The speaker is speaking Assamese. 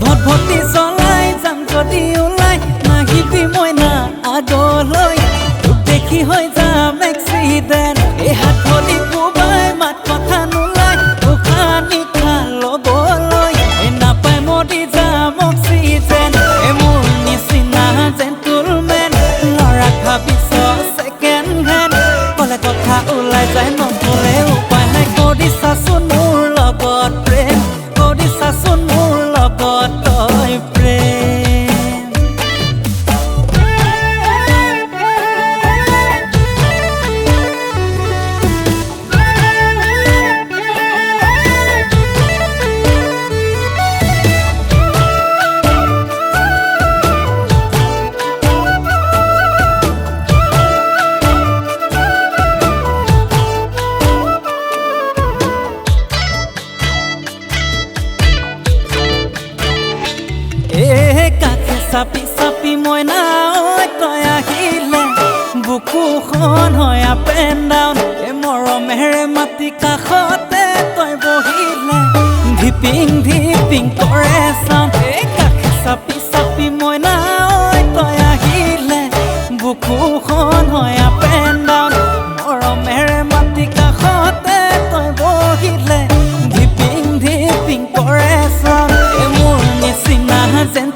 ভটভটি চলাই যাম যদি ওলাই নাহিবি মই না আগলৈ তোক দেখি হৈ যাম এক্সিডেণ্ট এই হাত ভলি কোবাই মাত কথা নোলাই উশাহ নিশাহ ল'বলৈ নাপায় মৰি যাম অক্সিজেন মোৰ নিচিনা জেণ্টলমেন ল'ৰাক ভাবিছ ছেকেণ্ড হেণ্ড ক'লে কথা ওলাই যায় নক'লে উপায় নাই কৰি চাচোন মোৰ লগত প্ৰেম কৰি চাচোন মোৰ লগত তই প্ৰেম চাপি চাপি মই নাই তই আহিলে বুকুখন হয় আপ এণ্ড ডাউন মৰমেৰে মাটি কাষতে তই বহিলে ধিপিং ধিপিং কৰে চাউণ্ড কাষে চাপি চাপি মই নাই তই আহিলে বুকুখন হয় আপ এণ্ড ডাউন মৰমেৰে মাটি কাষতে তই বহিলে ধিপিং ধিপিং কৰে চাউণ্ড মোৰ নিচিনা যেন